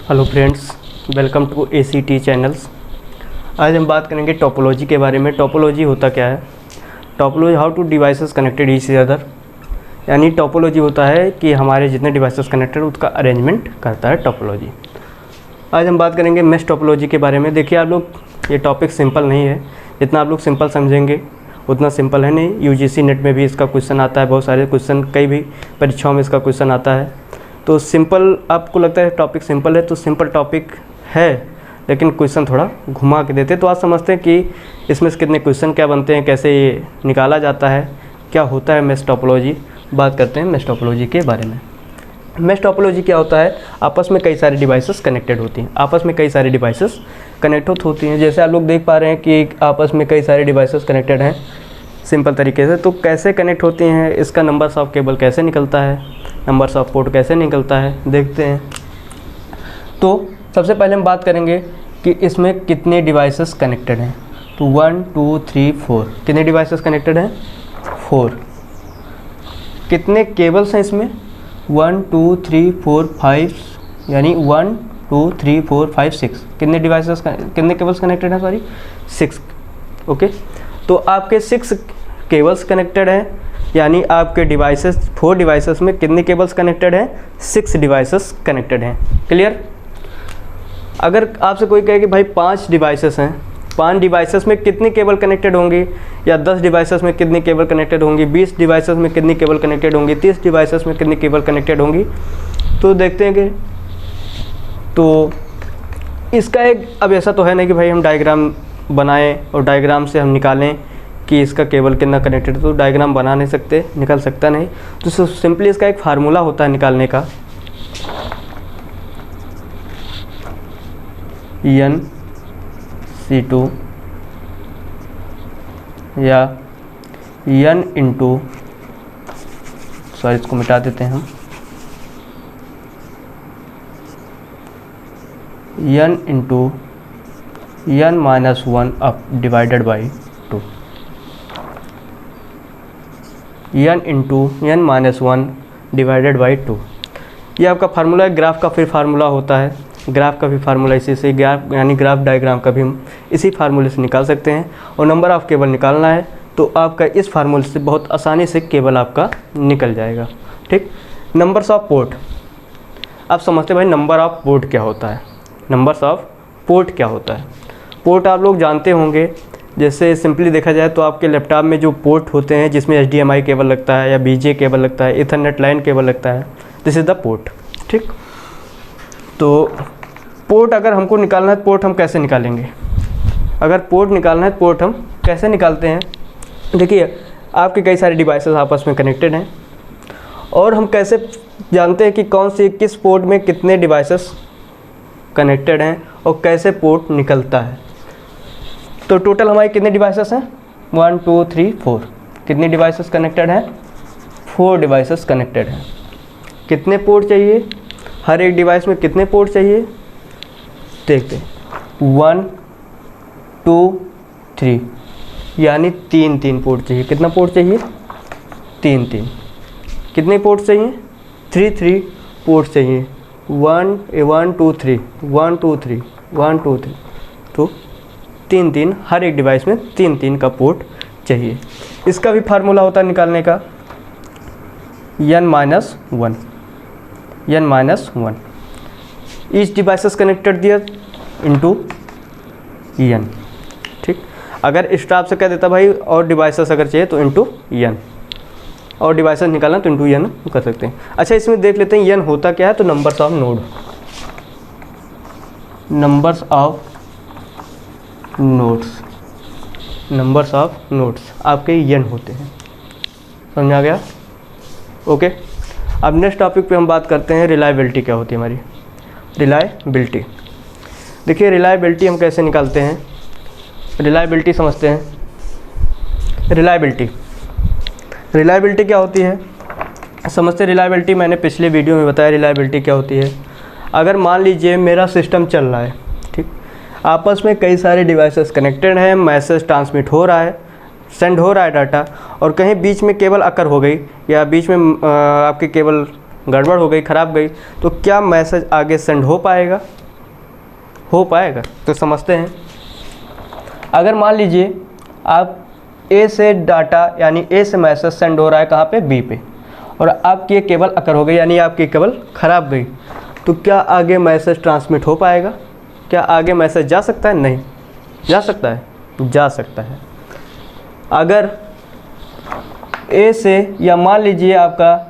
Hello friends, welcome to ACT channels. आज हम बात करेंगे टोपोलॉजी के बारे में। टोपोलॉजी होता क्या है? Topology how to devices connected each other, यानी टोपोलॉजी होता है कि हमारे जितने डिवाइसेस कनेक्टेड उसका अरेंजमेंट करता है टोपोलॉजी। आज हम बात करेंगे मेश टोपोलॉजी के बारे में। देखिए आप लोग, ये टॉपिक सिंपल नहीं है, जितना आप लोग सिंपल समझेंगे उतना सिंपल है नहीं। UGC नेट में भी इसका क्वेश्चन आता है, बहुत सारे क्वेश्चन, कई भी परीक्षाओं में इसका क्वेश्चन आता है। तो सिंपल, आपको लगता है टॉपिक सिंपल है तो सिंपल टॉपिक है, लेकिन क्वेश्चन थोड़ा घुमा के देते। तो आज समझते हैं कि इसमें से कितने क्वेश्चन क्या बनते हैं, कैसे ये निकाला जाता है, क्या होता है मेश टोपोलॉजी। बात करते हैं मेश टोपोलॉजी के बारे में। मेश टोपोलॉजी क्या होता है? आपस में कई सारी डिवाइसेस कनेक्टेड होती हैं, आपस में कई सारी डिवाइसेस कनेक्ट होती हैं। जैसे आप लोग देख पा रहे हैं कि आपस में कई सारे डिवाइसेस कनेक्टेड हैं सिंपल तरीके से। तो कैसे कनेक्ट होती हैं, इसका नंबर्स ऑफ केबल कैसे निकलता है, नंबर्स ऑफ पोर्ट कैसे निकलता है, देखते हैं। तो सबसे पहले हम बात करेंगे कि इसमें कितने डिवाइसेस कनेक्टेड हैं। तो 1 2 3 4 कितने डिवाइसेस कनेक्टेड हैं? 4। कितने केबल्स हैं इसमें? 1 2 3 4 5, यानी 1 2 3 4 5 6। कितने डिवाइसेस, कितने केबल्स कनेक्टेड हैं? सॉरी, 6। ओके, तो आपके 6 केबल्स कनेक्टेड हैं, यानी आपके डिवाइसेस 4 डिवाइसेस में कितने केबल्स कनेक्टेड हैं? 6 डिवाइसेस कनेक्टेड हैं। क्लियर? अगर आपसे कोई कहे कि भाई 5 डिवाइसेस हैं, 5 डिवाइसेस में कितने केबल कनेक्टेड होंगे, या 10 डिवाइसेस में कितने केबल कनेक्टेड होंगी, 20 डिवाइसेस में कितनी केबल कनेक्टेड होंगी, 30 डिवाइसेस में कितनी केबल कनेक्टेड होंगी, तो देखते हैं कि तो इसका एक, अब ऐसा तो है नहीं कि भाई हम डायग्राम बनाएं और डायग्राम से हम निकालें कि इसका केबल कितना कनेक्टेड है। तो डायग्राम बना नहीं सकते, निकल सकता नहीं। तो सिंपली इसका एक फार्मूला होता है निकालने का, NC2 या N इंटू, सॉरी इसको मिटा देते हैं हम, N into N-1 up divided by 2, N into N-1 divided by 2। ये आपका फार्मूला है। ग्राफ का फिर फार्मूला होता है, ग्राफ का भी फार्मूला इसी से, ग्राफ यानी ग्राफ डायग्राम का भी हम इसी फार्मूले से निकाल सकते हैं। और नंबर ऑफ केबल निकालना है तो आपका इस फार्मूले से बहुत आसानी से केबल आपका निकल जाएगा। ठीक। नंबर्स ऑफ पोर्ट, आप समझते भाई नंबर ऑफ पोर्ट क्या होता है, नंबर्स ऑफ पोर्ट क्या होता है। पोर्ट आप लोग जानते होंगे, जैसे सिंपली देखा जाए तो आपके लैपटॉप में जो पोर्ट होते हैं जिसमें HDMI केबल लगता है या BGA केबल लगता है, ईथरनेट लाइन केबल लगता है, दिस इज़ द पोर्ट। ठीक। तो पोर्ट अगर हमको निकालना है, पोर्ट हम कैसे निकालेंगे? अगर पोर्ट निकालना है, पोर्ट हम कैसे निकालते हैं? देखिए आपके कई सारे डिवाइसेस आपस में कनेक्टेड हैं, और हम कैसे जानते हैं कि कौन सी किस पोर्ट में कितने डिवाइसेस कनेक्टेड हैं और कैसे पोर्ट निकलता है। तो टोटल हमारे कितने डिवाइसेस हैं? 1 2 3 4। कितने डिवाइसेस कनेक्टेड हैं? 4 डिवाइसेस कनेक्टेड हैं। कितने पोर्ट चाहिए? हर एक डिवाइस में कितने पोर्ट चाहिए देखते हैं। 1 2 3, यानी 3 पोर्ट चाहिए। कितना पोर्ट चाहिए? 3। कितने पोर्ट चाहिए? 3 पोर्ट चाहिए। 1 2 3 1 2 3 1 2 3, तो 3 हर एक डिवाइस में 3 का पोर्ट चाहिए। इसका भी फार्मूला होता है निकालने का, N-1 ईच डिवाइसेस कनेक्टेड दियर इंटू N। ठीक। अगर स्टाफ से कह देता भाई और डिवाइसेस अगर चाहिए तो इंटू N, और डिवाइसेस निकालना तो इंटू N कर सकते हैं। अच्छा, इसमें देख लेते हैं N होता क्या है। तो numbers of node, numbers of nodes आपके N होते हैं। समझ आ गया? ओके। अब नेक्स्ट टॉपिक पे हम बात करते हैं रिलायबिलिटी क्या होती है हमारी। रिलायबिलिटी, देखिए रिलायबिलिटी हम कैसे निकालते हैं, रिलायबिलिटी समझते हैं। रिलायबिलिटी क्या होती है समझते। रिलायबिलिटी मैंने पिछले वीडियो में बताया रिलायबिलिटी क्या होती है। अगर मान लीजिए मेरा सिस्टम चल रहा है, ठीक, आपस में कई सारे डिवाइसेस कनेक्टेड हैं, मैसेज ट्रांसमिट हो रहा है, सेंड हो रहा है डाटा, और कहीं बीच में केबल अकर हो गई या बीच में आपकी केबल गड़बड़ हो गई, ख़राब गई, तो क्या मैसेज आगे सेंड हो पाएगा? हो पाएगा? तो समझते हैं। अगर मान लीजिए आप ए से डाटा यानी ए से मैसेज सेंड हो रहा है कहाँ पे? बी पे, और आपकी केबल अकर हो गई यानी आपकी केबल ख़राब गई, तो क्या आगे मैसेज ट्रांसमिट हो पाएगा? क्या आगे मैसेज जा सकता है? नहीं जा सकता है, जा सकता है। अगर ए से, या मान लीजिए आपका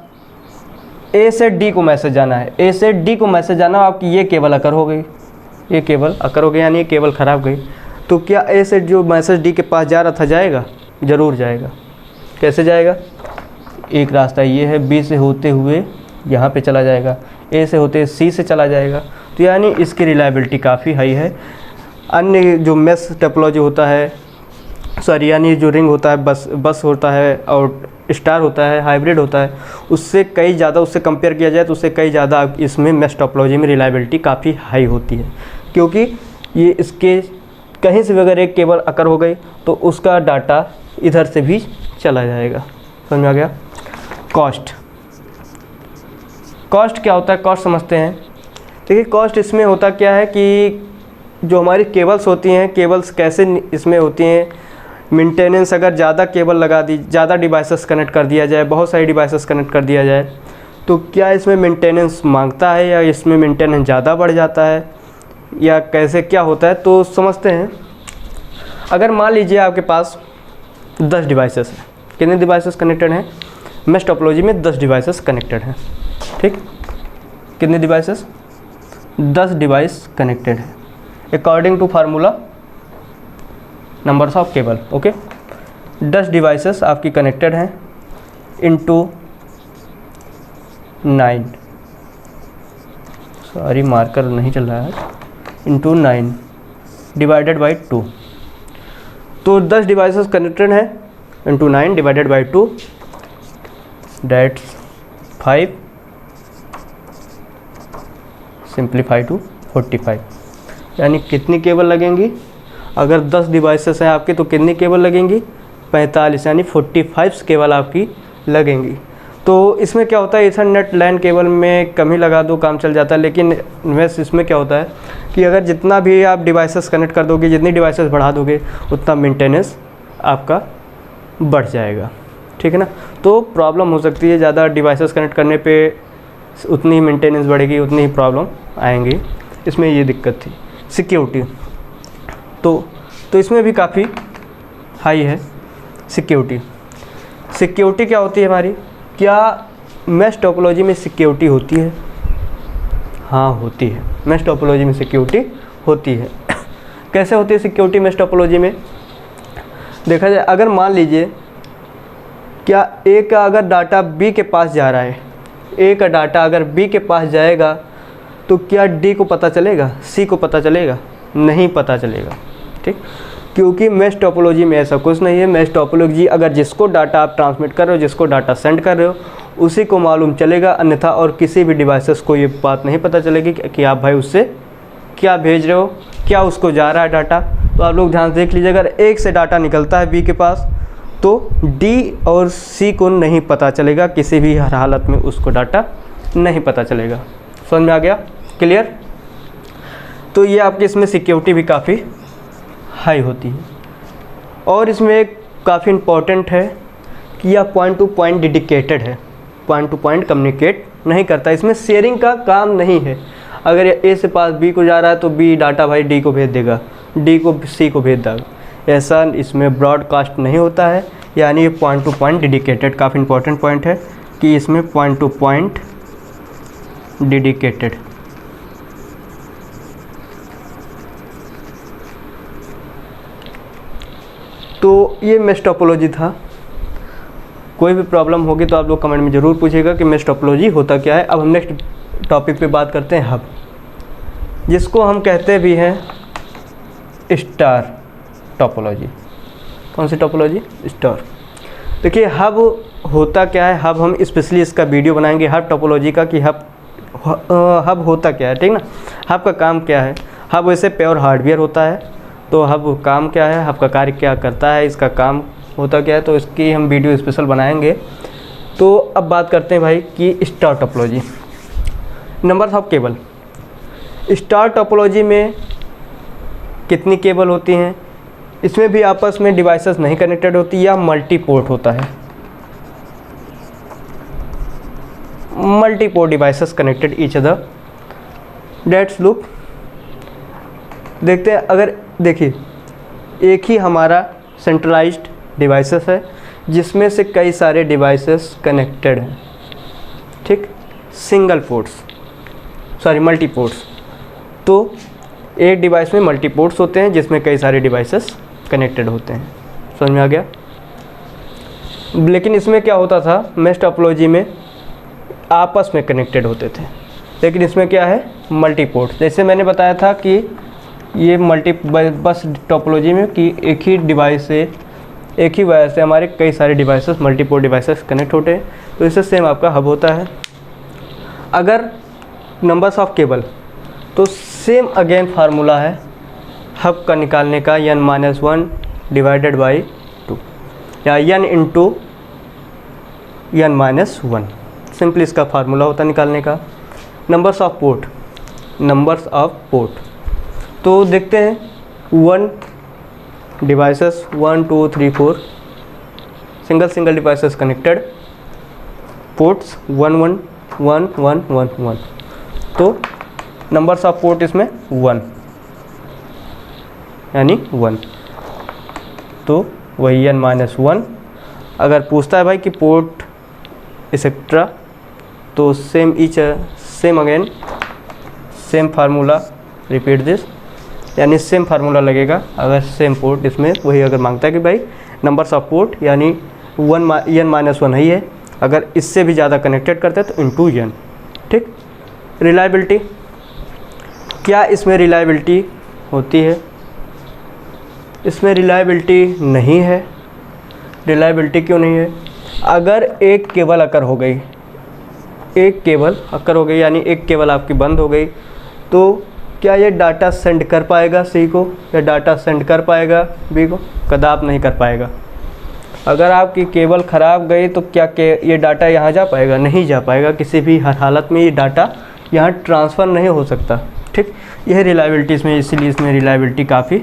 ए से डी को मैसेज जाना है, ए से डी को मैसेज जाना, आपकी ये केबल अकर हो गई, ये केबल अकर हो गई यानी ये केबल ख़राब गई, तो क्या ए से जो मैसेज डी के पास जा रहा था जाएगा? ज़रूर जाएगा। कैसे जाएगा? एक रास्ता ये है, बी से होते हुए यहाँ पे चला जाएगा, ए से होते सी से चला जाएगा, तो यानी इसकी रिलायबिलिटी काफ़ी हाई है। अन्य जो मेश टोपोलॉजी होता है, सॉरी यानी जो रिंग होता है, बस होता है और स्टार होता है, हाइब्रिड होता है, उससे कई ज़्यादा, उससे कंपेयर किया जाए तो उससे कई ज़्यादा इसमें मेश टोपोलॉजी में रिलायबिलिटी काफ़ी हाई होती है, क्योंकि ये इसके कहीं से भी अगर एक केबल अकर हो गई तो उसका डाटा इधर से भी चला जाएगा। समझ में आ गया? कॉस्ट, कॉस्ट क्या होता है? कॉस्ट समझते हैं। देखिए कॉस्ट इसमें होता क्या है कि जो हमारी केबल्स होती हैं, केबल्स कैसे इसमें होती हैं, मेंटेनेंस अगर ज़्यादा केबल लगा दी, ज़्यादा डिवाइसेस कनेक्ट कर दिया जाए, बहुत सारी डिवाइसेस कनेक्ट कर दिया जाए, तो क्या इसमें मेंटेनेंस मांगता है या इसमें मेंटेनेंस ज़्यादा बढ़ जाता है, या कैसे क्या होता है? तो समझते हैं। अगर मान लीजिए आपके पास 10 डिवाइसेस हैं, कितने डिवाइसेस कनेक्टेड हैं? मेश टोपोलॉजी में 10 डिवाइसेस कनेक्टेड हैं, ठीक? कितने डिवाइसेस? 10 डिवाइस कनेक्टेड है according to formula numbers of cable. Okay, 10 devices आपकी कनेक्टेड हैं इनटू 9, सॉरी मार्कर नहीं चल रहा है, इनटू 9 डिवाइडेड बाई 2, तो 10 डिवाइसेस कनेक्टेड हैं into 9 divided by 2, that's 5, simplify to 45। यानी कितनी केबल लगेंगी? अगर 10 डिवाइसेस हैं आपके तो कितनी केबल लगेंगी? 45, यानी 45 केबल आपकी लगेंगी। तो इसमें क्या होता है, ईथरनेट लैन केबल में कम ही लगा दो काम चल जाता है, लेकिन वैसे इसमें क्या होता है कि अगर जितना भी आप डिवाइसेस कनेक्ट कर दोगे, जितनी डिवाइसेस बढ़ा दोगे, उतना मेंटेनेंस आपका बढ़ जाएगा, ठीक है ना। तो प्रॉब्लम हो सकती है, ज़्यादा डिवाइसेस कनेक्ट करने पे उतनी ही मेंटेनेंस बढ़ेगी, उतनी ही प्रॉब्लम आएंगी। इसमें ये दिक्कत थी। सिक्योरिटी तो इसमें भी काफ़ी हाई है सिक्योरिटी। सिक्योरिटी क्या होती है हमारी? क्या मेश टोपोलॉजी में सिक्योरिटी होती है? हाँ होती है, मेश टोपोलॉजी में सिक्योरिटी होती है। कैसे होती है सिक्योरिटी मेश टोपोलॉजी में? देखा जाए, अगर मान लीजिए क्या ए का अगर डाटा बी के पास जा रहा है, ए का डाटा अगर बी के पास जाएगा तो क्या डी को पता चलेगा, सी को पता चलेगा? नहीं पता चलेगा, ठीक, क्योंकि मेश टोपोलॉजी में ऐसा कुछ नहीं है। मेश टोपोलॉजी अगर जिसको डाटा आप ट्रांसमिट कर रहे हो, जिसको डाटा सेंड कर रहे हो, उसी को मालूम चलेगा, अन्यथा और किसी भी डिवाइसेस को ये बात नहीं पता चलेगी कि आप भाई उससे क्या भेज रहे हो, क्या उसको जा रहा है डाटा। तो आप लोग ध्यान से देख लीजिए, अगर एक से डाटा निकलता है बी के पास तो डी और सी को नहीं पता चलेगा, किसी भी हालत में उसको डाटा नहीं पता चलेगा। समझ में आ गया? क्लियर? तो ये आपकी इसमें सिक्योरिटी भी काफ़ी हाई होती है। और इसमें एक काफ़ी इम्पॉर्टेंट है कि यह पॉइंट टू पॉइंट डेडिकेटेड है, पॉइंट टू पॉइंट कम्युनिकेट नहीं करता, इसमें शेयरिंग का काम नहीं है। अगर ए से पास बी को जा रहा है तो बी डाटा भाई डी को भेज देगा, डी को सी को भेज देगा, ऐसा इसमें ब्रॉडकास्ट नहीं होता है। यानी ये पॉइंट टू पॉइंट डेडिकेटेड काफ़ी इंपॉर्टेंट पॉइंट है कि इसमें पॉइंट टू पॉइंट डेडिकेटेड। तो ये मेश टोपोलॉजी था। कोई भी प्रॉब्लम होगी तो आप लोग कमेंट में ज़रूर पूछिएगा कि मेश टोपोलॉजी होता क्या है। अब हम नेक्स्ट टॉपिक पे बात करते हैं हब, जिसको हम कहते भी हैं स्टार टोपोलॉजी। कौन सी टोपोलॉजी? स्टार। देखिए हब होता क्या है, हब हम स्पेशली इसका वीडियो बनाएंगे हब टोपोलॉजी का कि हब होता क्या है, ठीक ना। हब का काम क्या है? हब वैसे प्योर हार्डवेयर होता है, तो हब काम क्या है, हब का कार्य क्या करता है, इसका काम होता क्या है, तो इसकी हम वीडियो स्पेशल बनाएंगे। तो अब बात करते हैं भाई कि star topology, numbers of cable. Star topology में कितनी केबल होती हैं, इसमें भी आपस में डिवाइसेस नहीं कनेक्टेड होती या मल्टी पोर्ट होता है, multi port devices connected each other. Let's look, देखते हैं। अगर देखिए एक ही हमारा सेंट्रलाइज्ड डिवाइसेस है जिसमें से कई सारे डिवाइसेस कनेक्टेड हैं, ठीक, single ports, sorry multi ports. तो एक डिवाइस में मल्टी पोर्ट्स होते हैं जिसमें कई सारे डिवाइसेस कनेक्टेड होते हैं, समझ में आ गया। लेकिन इसमें क्या होता था, मेश टोपोलॉजी में आपस में कनेक्टेड होते थे, लेकिन इसमें क्या है, मल्टी पोर्ट। जैसे मैंने बताया था कि ये मल्टी बस टोपोलॉजी में कि एक ही डिवाइस से, एक ही वायर से हमारे कई सारे devices, multi port devices connect होते हैं। तो इससे सेम आपका हब होता है। अगर नंबर्स ऑफ केबल, तो सेम अगेन फार्मूला है हब का निकालने का, n-1 डिवाइडेड बाई 2 या n इंटू n-1, सिंपली इसका फार्मूला होता है निकालने का। Numbers of port, numbers of port, तो देखते हैं 1 devices 1 2 3 4 single devices connected, ports 1 1 1 1 1 1, तो नंबर्स ऑफ पोर्ट इसमें 1 यानी 1, तो वही n-1। अगर पूछता है भाई कि पोर्ट एक्सेट्रा, तो same again same formula, repeat this, यानी सेम फार्मूला लगेगा। अगर सेम पोर्ट इसमें वही अगर मांगता है कि भाई नंबर्स ऑफ पोर्ट यानी n-1 ही है, अगर इससे भी ज़्यादा कनेक्टेड करते हैं तो इंटू n, ठीक। रिलायबिलिटी, क्या इसमें रिलायबिलिटी होती है, इसमें रिलायबिलिटी नहीं है। रिलायबिलिटी क्यों नहीं है, अगर एक केबल अकर हो गई, एक केबल अकर हो गई यानी एक केबल आपकी बंद हो गई, तो क्या ये डाटा सेंड कर पाएगा सी को, या डाटा सेंड कर पाएगा बी को, कदाप नहीं कर पाएगा। अगर आपकी केबल ख़राब गई तो क्या ये डाटा यहाँ जा पाएगा, नहीं जा पाएगा। किसी भी हालत में ये डाटा यहाँ ट्रांसफ़र नहीं हो सकता, ठीक। यह रिलायबिलिटी इसमें, इसीलिए इसमें रिलायबिलिटी काफ़ी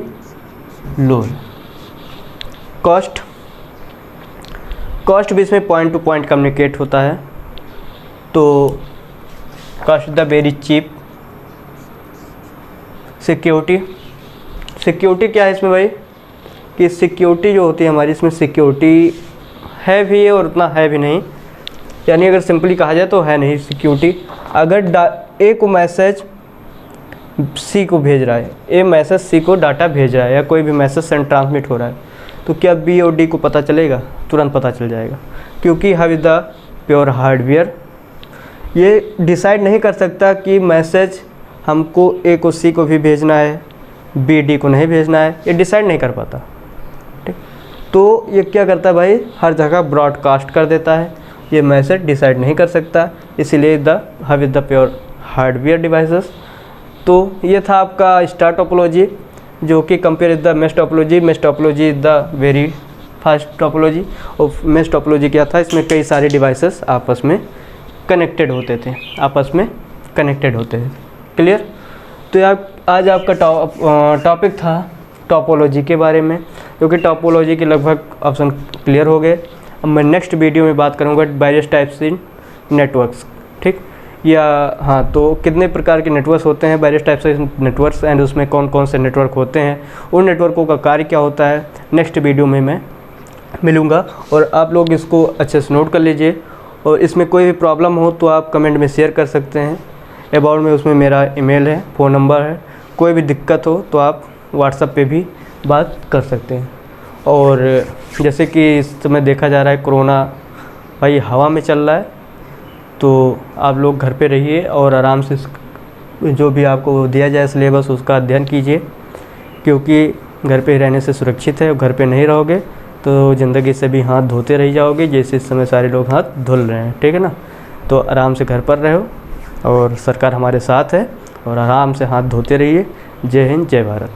लो है। कॉस्ट भी इसमें पॉइंट टू पॉइंट कम्युनिकेट होता है, तो cost the very cheap. Security क्या है इसमें भाई, कि सिक्योरिटी जो होती है हमारी, इसमें सिक्योरिटी है भी है और उतना है भी नहीं, यानी अगर सिंपली कहा जाए तो है नहीं सिक्योरिटी। अगर ए को मैसेज सी को भेज रहा है, ए मैसेज सी को डाटा भेज रहा है, या कोई भी मैसेज सेंड ट्रांसमिट हो रहा है, तो क्या बी और डी को पता चलेगा, तुरंत पता चल जाएगा, क्योंकि hub is the pure hardware. ये डिसाइड नहीं कर सकता कि मैसेज हमको ए को सी को भी भेजना है, बी डी को नहीं भेजना है, ये डिसाइड नहीं कर पाता, ठीक। तो ये क्या करता है भाई, हर जगह ब्रॉडकास्ट कर देता है, ये मैसेज डिसाइड नहीं कर सकता, इसीलिए hub is the pure hardware devices. तो ये था आपका स्टार टोपोलॉजी, जो कि compare is the mesh topology. Mesh topology is the very fast topology, और मेश टोपोलॉजी क्या था, इसमें कई सारे डिवाइसेस आपस में कनेक्टेड होते थे, क्लियर। तो यार आज आपका टॉपिक था टोपोलॉजी के बारे में, क्योंकि टोपोलॉजी के लगभग ऑप्शन क्लियर हो गए। अब मैं नेक्स्ट वीडियो में बात करूँगा वेरियस टाइप्स इन नेटवर्क्स, ठीक, या हाँ, तो कितने प्रकार के नेटवर्क्स होते हैं, various types of networks, and उसमें कौन कौन से नेटवर्क होते हैं, उन नेटवर्कों का कार्य क्या होता है, नेक्स्ट वीडियो में मैं मिलूँगा। और आप लोग इसको अच्छे से नोट कर लीजिए, और इसमें कोई भी प्रॉब्लम हो तो आप कमेंट में शेयर कर सकते हैं। अबाउट में उसमें मेरा ईमेल है, फ़ोन नंबर है, कोई भी दिक्कत हो तो आप व्हाट्सएप पे भी बात कर सकते हैं। और जैसे कि इस समय देखा जा रहा है कोरोना भाई हवा में चल रहा है, तो आप लोग घर पे रहिए और आराम से जो भी आपको दिया जाए सिलेबस उसका अध्ययन कीजिए, क्योंकि घर पे रहने से सुरक्षित है। घर पे नहीं रहोगे तो ज़िंदगी से भी हाथ धोते रह जाओगे, जैसे इस समय सारे लोग हाथ धुल रहे हैं, ठीक है ना। तो आराम से घर पर रहो और सरकार हमारे साथ है, और आराम से हाथ धोते रहिए। जय हिंद, जय भारत।